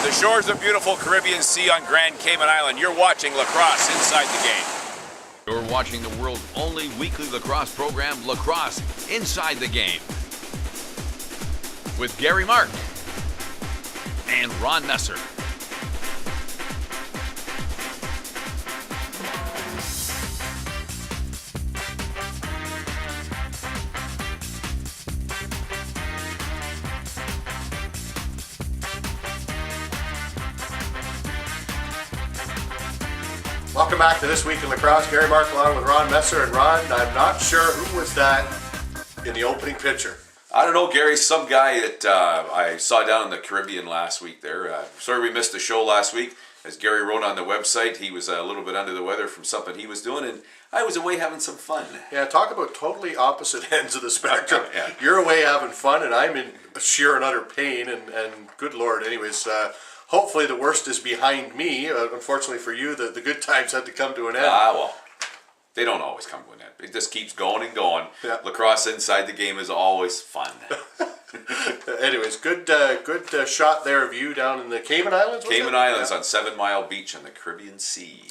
the shores of beautiful Caribbean Sea on Grand Cayman Island. You're watching Lacrosse Inside the Game. You're watching the world's only weekly lacrosse program, Lacrosse Inside the Game, with Gary Mark and Ron Messer. Welcome back to This Week in Lacrosse. Gary Mark along with Ron Messer. And Ron, I'm not sure who was that in the opening picture. I don't know, Gary. Some guy that I saw down in the Caribbean last week there. Sorry we missed the show last week. As Gary wrote on the website, he was a little bit under the weather from something he was doing, and I was away having some fun. Yeah, talk about totally opposite ends of the spectrum. Yeah. You're away having fun, and I'm in sheer and utter pain, and good Lord. Anyways, hopefully the worst is behind me. Unfortunately for you, the good times had to come to an end. Well, they don't always come to an end. It just keeps going and going. Yeah. Lacrosse Inside the Game is always fun. Anyways, good shot there of you down in the Cayman Islands. Cayman Islands on 7 Mile Beach on the Caribbean Sea.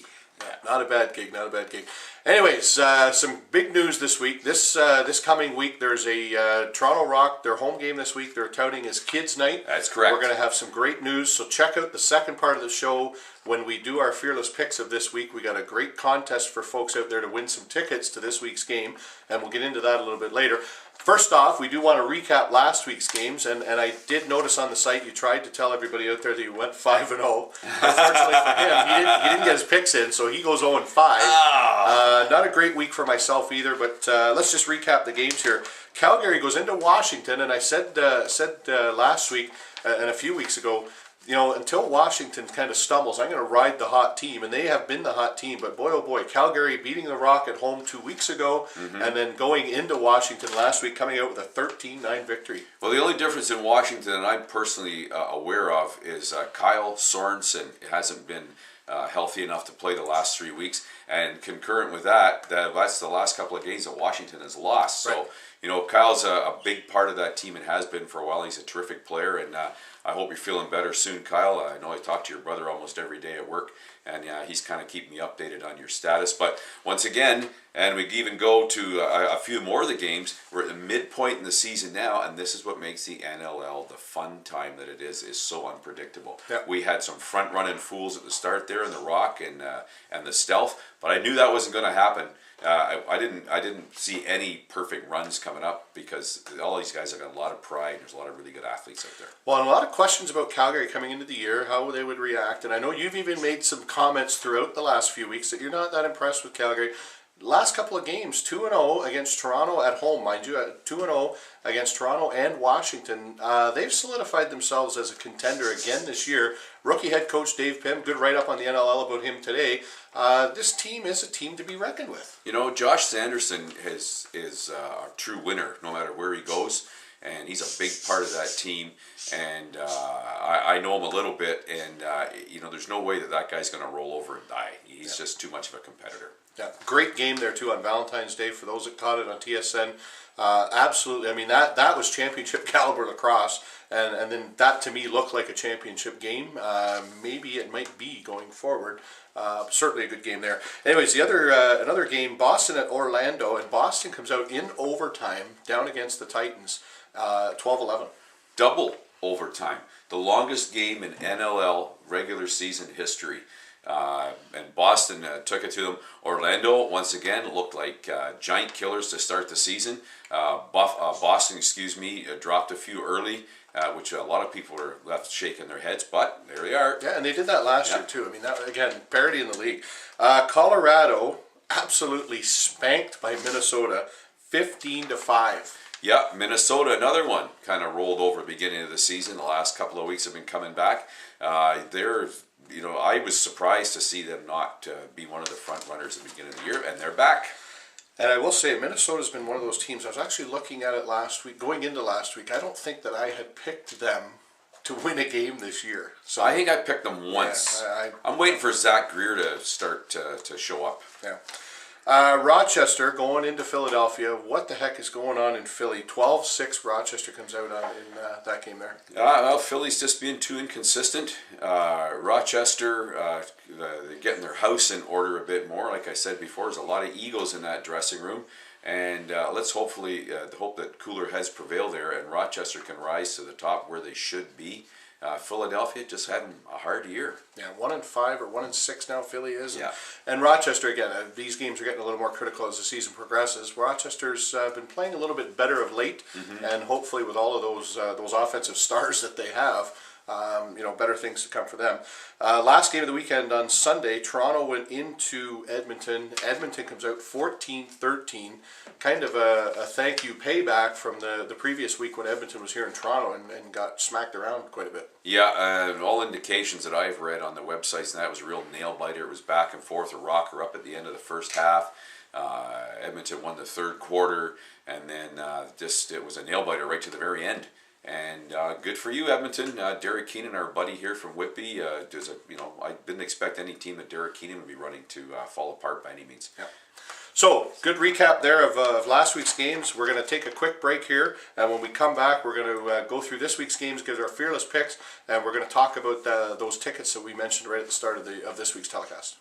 Yeah, not a bad gig, not a bad gig. Anyways, some big news this week. This coming week, there's a Toronto Rock, their home game this week. They're touting as Kids Night. That's correct. We're going to have some great news, so check out the second part of the show when we do our Fearless Picks of this week. We got a great contest for folks out there to win some tickets to this week's game, and we'll get into that a little bit later. First off, we do want to recap last week's games, and I did notice on the site you tried to tell everybody out there that you went 5-0. Unfortunately for him, he didn't get his picks in, so he goes 0-5. Not a great week for myself either, but let's just recap the games here. Calgary goes into Washington, and I said last week and a few weeks ago, you know, until Washington kind of stumbles, I'm going to ride the hot team, and they have been the hot team. But boy, oh boy, Calgary beating the Rock at home 2 weeks ago, and then going into Washington last week, coming out with a 13-9 victory. Well, the only difference in Washington, and I'm personally aware of, is Kyle Sorensen hasn't been healthy enough to play the last 3 weeks, and concurrent with that, that's the last couple of games that Washington has lost. Right. So, you know, Kyle's a big part of that team and has been for a while. He's a terrific player, and I hope you're feeling better soon, Kyle. I know I talk to your brother almost every day at work, and he's kind of keeping me updated on your status. But once again, and we even go to a few more of the games, we're at the midpoint in the season now, and this is what makes the NLL the fun time that it is so unpredictable. Yep. We had some front-running fools at the start there in the Rock and the Stealth, but I knew that wasn't going to happen. I didn't see any perfect runs coming up because all these guys have got a lot of pride. There's a lot of really good athletes out there. Well, and a lot of questions about Calgary coming into the year, how they would react. And I know you've even made some comments throughout the last few weeks that you're not that impressed with Calgary. Last couple of games, 2-0 against Toronto at home, mind you, 2-0 against Toronto and Washington. They've solidified themselves as a contender again this year. Rookie head coach Dave Pym, good write-up on the NLL about him today. This team is a team to be reckoned with. You know, Josh Sanderson is a true winner no matter where he goes, and he's a big part of that team. And I know him a little bit, and you know, there's no way that guy's going to roll over and die. He's just too much of a competitor. Yeah, great game there too on Valentine's Day for those that caught it on TSN. Absolutely, I mean that was championship caliber lacrosse, and then that to me looked like a championship game. Maybe it might be going forward. Certainly a good game there. Anyways, the other another game, Boston at Orlando, and Boston comes out in overtime down against the Titans, 12-11. Double overtime, the longest game in NLL regular season history. And Boston took it to them. Orlando, once again, looked like giant killers to start the season. Boston, dropped a few early, which a lot of people were left shaking their heads, but there they are. Yeah, and they did that last year too. I mean, that again, parity in the league. Colorado absolutely spanked by Minnesota, 15-5. Yeah, Minnesota, another one, kind of rolled over at the beginning of the season. The last couple of weeks have been coming back. I was surprised to see them not be one of the front runners at the beginning of the year, and they're back. And I will say, Minnesota's been one of those teams. I was actually looking at it last week, going into last week. I don't think that I had picked them to win a game this year. So I think I picked them once. Yeah, I'm waiting for Zach Greer to start to show up. Yeah. Rochester going into Philadelphia. What the heck is going on in Philly? 12-6 Rochester comes out in that game there. Well, Philly's just being too inconsistent. Rochester, they're getting their house in order a bit more. Like I said before, there's a lot of egos in that dressing room. And let's hopefully hope that cooler heads prevail there and Rochester can rise to the top where they should be. Philadelphia just having a hard year. Yeah, 1-5 or 1-6 now. Philly is. Yeah. And Rochester again. These games are getting a little more critical as the season progresses. Rochester's been playing a little bit better of late, and hopefully with all of those offensive stars that they have, better things to come for them. Last game of the weekend on Sunday, Toronto went into Edmonton. Edmonton comes out 14-13. Kind of a thank you payback from the previous week when Edmonton was here in Toronto and got smacked around quite a bit. Yeah, all indications that I've read on the websites, and that was a real nail biter. It was back and forth, a rocker up at the end of the first half. Edmonton won the third quarter, and then it was a nail biter right to the very end. And good for you, Edmonton. Derek Keenan, our buddy here from Whitby, I didn't expect any team that Derek Keenan would be running to fall apart by any means. Yeah. So, good recap there of last week's games. We're going to take a quick break here, and when we come back, we're going to go through this week's games, give our fearless picks, and we're going to talk about those tickets that we mentioned right at the start of this week's telecast.